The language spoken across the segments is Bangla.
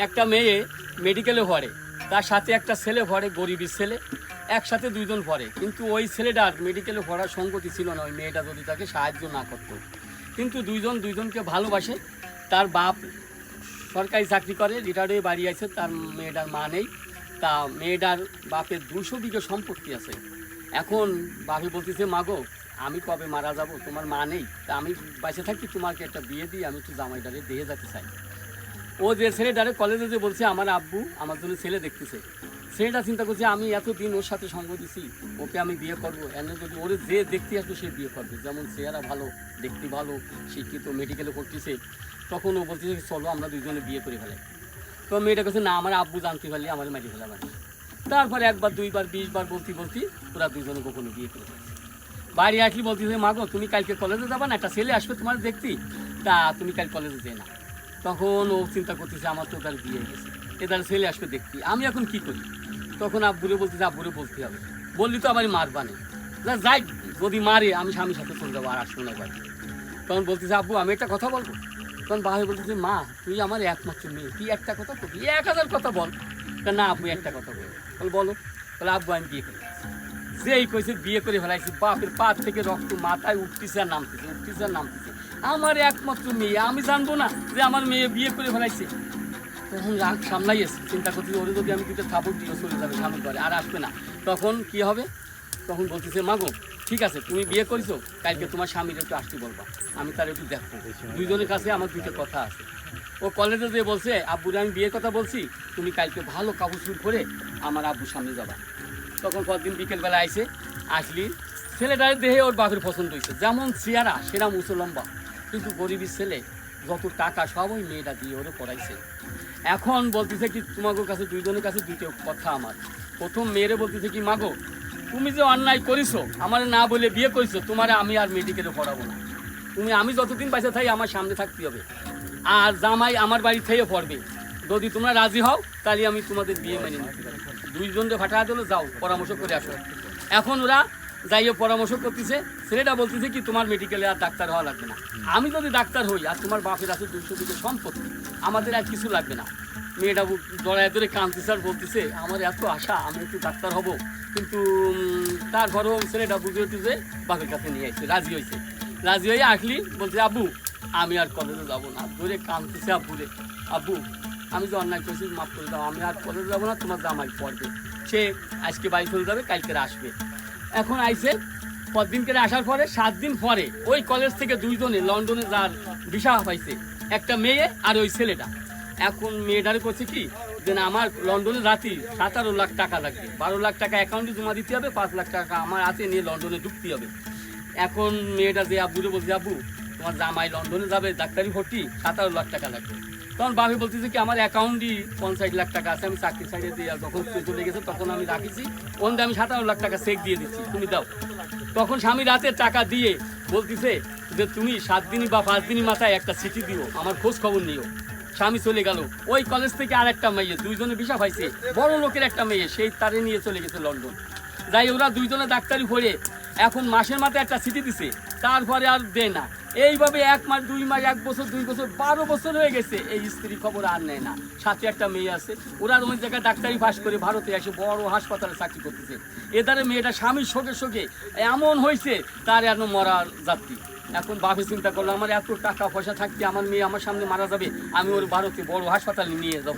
একটা মেয়ে মেডিকেলে পড়ে, তার সাথে একটা ছেলে পড়ে, গরিবের ছেলে, একসাথে দুইজন পড়ে। কিন্তু ওই ছেলেটার মেডিকেলে পড়ার সঙ্গতি ছিল না, ওই মেয়েটা যদি তাকে সাহায্য না করতো। কিন্তু দুইজনকে ভালোবাসে। তার বাপ সরকারি চাকরি করে, রিটায়ার্ড হয়ে বাড়ি আছে, তার মেয়েটার মা নেই। তা মেয়েটার বাপের 200 বিঘা সম্পত্তি আছে। এখন বাপে বলতেছে, মাগো আমি কবে মারা যাব, তোমার মা নেই, তা আমি বাঁচে থাকি তোমাকে একটা বিয়ে দিই, আমি একটু জামাইটারে দিয়ে যেতে চাই। ও যে ছেলেটারে কলেজে যে বলছে আমার আব্বু আমার জন্য ছেলে দেখতেছে, ছেলেটা চিন্তা করছে আমি এতদিন ওর সাথে সঙ্গ দিছি, ওকে আমি বিয়ে করবো, এনে যদি ওরে যে দেখতে আসবে সে বিয়ে করবে, যেমন চেহারা ভালো, দেখতে ভালো, শিক্ষিত, মেডিকেলে করতেছে। তখন ও বলতেছে চলো আমরা দুইজনে বিয়ে করে ফেলাই। তো মেয়েটা কাছে না, আমার আব্বু জানতে পারলে আমার মাটি ফেলা মানে। তারপরে একবার দুইবার 20 বার বলতে ওরা দুইজনে কখনো বিয়ে করে ফেলছে। বাড়ি আসলি বলতেছে, মাগো তুমি কালকে কলেজে যাবা না, একটা ছেলে আসবে তোমার দেখতি, তা তুমি কাল কলেজে যেয়ে না। তখন ও চিন্তা করতেছে আমার তো তার বিয়ে গেছে, এদের ছেলে আসবে দেখতি, আমি এখন কি করি। তখন আব্বুরে বলতেছে, আব্বুরে বলতে হবে, বললি তো আবার মারবানে, যাই যদি মারে আমি স্বামীর সাথে চলে যাবো, আর আসবো না বাড়ি। তখন বলতেছে, আব্বু আমি একটা কথা বলবো। তখন বাবা বলতেছে, মা তুই আমার একমাত্র মেয়ে, তুই একটা কথা বলবি, 1000 কথা বল। তা না আব্বু একটা কথা বলো। বলো। বলে আব্বু আমি বিয়ে করে যেই কইছে বিয়ে করে ফেলাইছি, বাপের পা থেকে রক্ত মাথায় উঠতেছে আর নামতেছে। আমার একমাত্র মেয়ে, আমি জানবো না যে আমার মেয়ে বিয়ে করে ফেলাইছে। তখন রাগ সামলাই এসে চিন্তা করছি, ওরে যদি আমি দুটো থাপড় দিয়ে চলে যাবে স্বামীর ঘরে, আর আসবে না। তখন কি হবে, তখন বলতেছে, মাগো ঠিক আছে তুমি বিয়ে করেছো, কালকে তোমার স্বামীর একটু আসতে বলবা, আমি তার একটু দেখবো, দুইজনের কাছে আমার দুটো কথা আছে। ও কলেজে যে বলছে, আব্বুরে আমি বিয়ের কথা বলছি, তুমি কালকে ভালো কাপড় চুপ করে আমার আব্বুর সামনে যাবা। তখন কয়েকদিন বিকেলবেলা আসলি ছেলেটার দেহে ওর বাপের পছন্দ হয়েছে, যেমন চেহারা সেরাম উঁচু লম্বা, কিন্তু গরিবের ছেলে, যত টাকা সব ওই মেয়েটা দিয়ে ওরে পড়াইছে। এখন বলতেছে কি তোমাদের কাছে দুইজনের কাছে দুইটা কথা আমার। প্রথম মেয়েরে বলতেছে কি, মাগো তুমি যে অন্যায় করিছো, আমার না বলে বিয়ে করেছো, তোমার আমি আর মেডিকেলে পড়াবো না, আমি যতদিন বাইসে থাকি আমার সামনে থাকতে হবে, আর জামাই আমার বাড়ি থেকে পড়বে, যদি তোমরা রাজি হও তাহলে আমি তোমাদের বিয়ে মেনে নিতে পারি। দুইজনকে ফাটা দিল, যাও পরামর্শ করে আসো। এখন ওরা যাইয়ে পরামর্শ করতেছে, ছেলেটা বলতেছে কি তোমার মেডিকেলে আর ডাক্তার হওয়া লাগবে না, আমি যদি ডাক্তার হই আর তোমার বাপের আছে 200 বিঘা সম্পত্তি, আমাদের আর কিছু লাগবে না। মেয়েটা দড়ায় ধরে কাঁদতেছে আর বলতেছে, আমার এত আশা আমি একটু ডাক্তার হব, কিন্তু তারপরেও ছেলেটা বুঝে উঠেছে, বাপের কাছে নিয়ে আসছে, রাজি হয়ে আসলি বলছে, আব্বু আমি আর কলেজে যাবো না, ধরে কাঁদতেছে আব্বুরে, আব্বু আমি যে অন্যায় করছি মাফ করে দাও, আমি আর কলেজে যাবো না, তোমার জামাই পড়বে, সে আজকে বাড়ি চলে যাবে, কালকে আসবে। এখন আইসে পরদিনকে আসার পরে 7 দিন পরে ওই কলেজ থেকে দুইজনে লন্ডনে যার ভিসা পাইছে, একটা মেয়ে আর ওই ছেলেটা। এখন মেয়েটারে করছে কি যে না আমার লন্ডনে রাতি 17 লাখ টাকা লাগবে, 12 লাখ টাকা অ্যাকাউন্টে জমা দিতে হবে, 5 লাখ টাকা আমার হাতে নিয়ে লন্ডনে ঢুকতে হবে। এখন মেয়েটা যে আব্বুরে বলছে, আব্বু তোমার জামাই লন্ডনে যাবে ডাক্তারি ভর্তি, 17 লাখ টাকা লাগবে। তখন বাবু বলতেছে কি আমার অ্যাকাউন্টই 50 লাখ টাকা আছে, আমি চাকরি সাইডে দিয়ে যখন চলে গেছে তখন আমি রাখিছি, ওখানে আমি 17 লাখ টাকা চেক দিয়ে দিচ্ছি, তুমি দাও। তখন স্বামী রাতে টাকা দিয়ে বলতেছে যে তুমি 7 দিনই বা 5 দিনই মাথায় একটা চিঠি দিও, আমার খোঁজ খবর নিও। স্বামী চলে গেল। ওই কলেজ থেকে আর একটা মেয়ে, দুইজনে ভিসা পাইছে, বড় লোকের একটা মেয়ে, সেই তারে নিয়ে চলে গেছে লন্ডন। যাই ওরা দুইজনে ডাক্তারি পড়ে এখন মাসের মাথায় একটা চিঠি দিছে, তারপরে আর দেয় না। এইভাবে 1 মাস 2 মাস 1 বছর 2 বছর 12 বছর হয়ে গেছে, এই স্ত্রী খবর আর নেয় না। সাথে একটা মেয়ে আছে, ওরা ওই জায়গায় ডাক্তারি পাস করে ভারতে এসে বড় হাসপাতালে চাকরি করতেছে। এদারে মেয়েটা স্বামীর শোকে এমন হয়েছে তার এত মরার যাত্রী। এখন বাপে চিন্তা করলো, আমার এত টাকা পয়সা থাকতে আমার মেয়ে আমার সামনে মারা যাবে, আমি ওর ভারতে বড় হাসপাতালে নিয়ে যাব।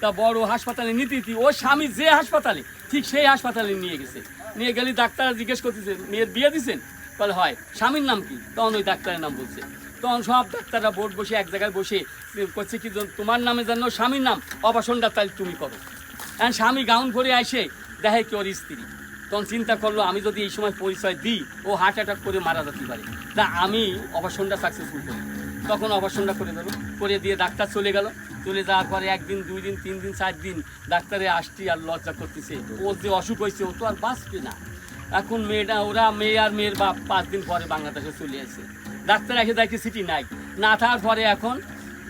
তা বড় হাসপাতালে নিতে ওর স্বামী যে হাসপাতালে, ঠিক সেই হাসপাতালে নিয়ে গেছে। নিয়ে গেলে ডাক্তার জিজ্ঞেস করতেছে, মেয়ের বিয়ে দিচ্ছেন? বলে হয়। স্বামীর নাম কি? তখন ওই ডাক্তারের নাম বলছে। তখন সব ডাক্তাররা বোর্ড বসে এক জায়গায় বসে করছে কি, তোমার নামে জানো স্বামীর নাম, অপারেশনটা তাই তুমি করো। এখন স্বামী গাউন করে আসে দেখে কি ওর স্ত্রী। তখন চিন্তা করলো, আমি যদি এই সময় পরিচয় দিই ও হার্ট অ্যাটাক করে মারা যেতে পারে, তা আমি অপারেশনটা সাকসেসফুল করি। তখন অপারেশনটা করে দেবো, করে দিয়ে ডাক্তার চলে গেল। চলে যাওয়ার পরে 1 দিন 2 দিন 3 দিন 4 দিন ডাক্তারে আসছি আর লজ্জা করতেছে, ওর যে অসুখ হয়েছে ও তো আর বাঁচবে না। এখন ওরা মেয়ে আর মেয়ের বাপ 5 দিন পরে বাংলাদেশে চলে আসে। ডাক্তার এসে দেখে সিটি নাই, না থাকার পরে এখন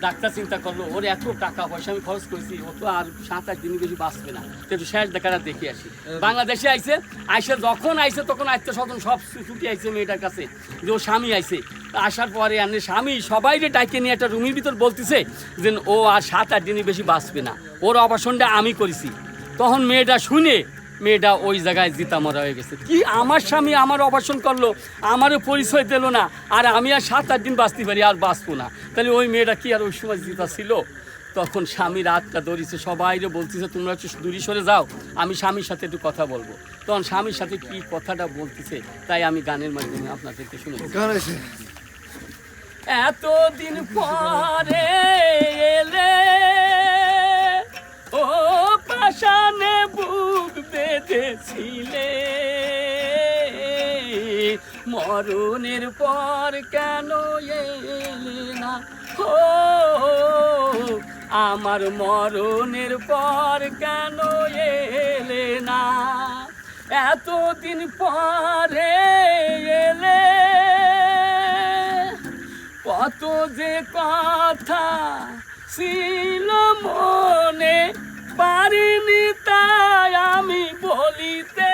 ডাক্তার চিন্তা করলো ওর এত টাকা পয়সা আমি খরচ করেছি, ও তো আর 7-8 দিন বেশি বাঁচবে না, তো একটু শেষ দেখাটা দেখে আসি। বাংলাদেশে আইসে যখন আইসে তখন আত্মীয় স্বজন সব ছুটি আইসে মেয়েটার কাছে যে ও স্বামী আইসে। আসার পরে আনে স্বামী সবাই যে ডাইকে নিয়ে একটা রুমের ভিতর বলতেছে যে ও আর 7-8 দিনই বেশি বাঁচবে না, ওর অপারেশনটা আমি করেছি। তখন মেয়েটা শুনে মেয়েটা ওই জায়গায় জিতা মরা হয়ে গেছে। কি আমার স্বামী আমার অপারেশন করলো, আমারও পরিচয় দিল না, আর আমি আর 7-8 দিন বাঁচতে পারি, আর বাঁচবো না, তাহলে ওই মেয়েটা কি আর ওই সময় জিতা ছিল? তখন স্বামী রাতটা ধরেছে, সবাইরে বলতেছে তোমরা একটু দূরে সরে যাও, আমি স্বামীর সাথে একটু কথা বলবো। তখন স্বামীর সাথে কি কথাটা বলতেছে তাই আমি গানের মাধ্যমে আপনাদেরকে শুনেছি। এতদিন পরে এলে ও পাশানে বুক বেঁধেছিলে, মরণের পর কেন এলে না? ও আমার মরণের পর কেন এলে না? এতদিন পরে এলে, কত যে কথা ছিল মনে পারিনি তাই আমি বলিতে,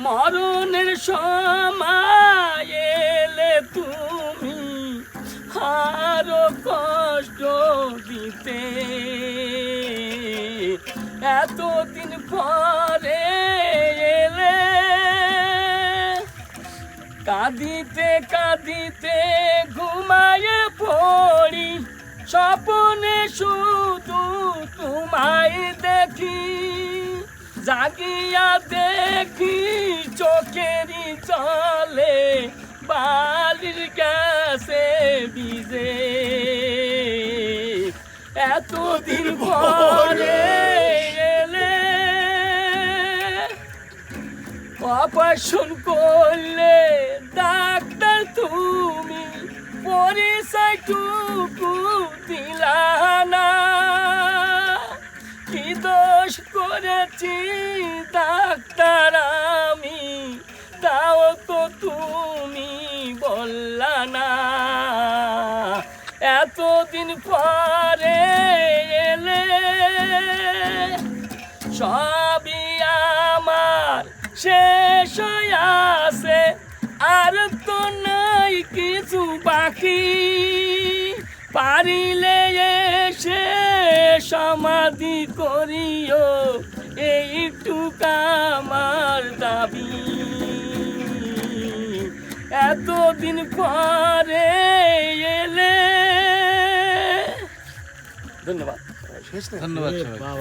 মরণের সময় এলে তুমি আরো কষ্ট দিতে। এতদিন পরে এলে, কাঁদিতে কাঁদিতে ঘুমায়ে পড়ি, স্বপ্নে শুধু তোমায় দেখি, জাগিয়া দেখি চোখেরই চলে বালির কাছে ভিজে। এতদিন পরে এলে, অপারেশন করলে ডাক্তার তুমি পরিচয়টুকু দিলা না, কি দোষ করেছি ডাক্তার আমি তাও তো তুমি বললা না। এতদিন পরে এলে, সবই আমার শেষ হয়ে আসে, আর তো নাই কিছু বাকি, পারিলে এসে সমাধি করিও এইটুকু আমার দাবি। এতদিন পরে এলে। ধন্যবাদ। ধন্যবাদ সবাই।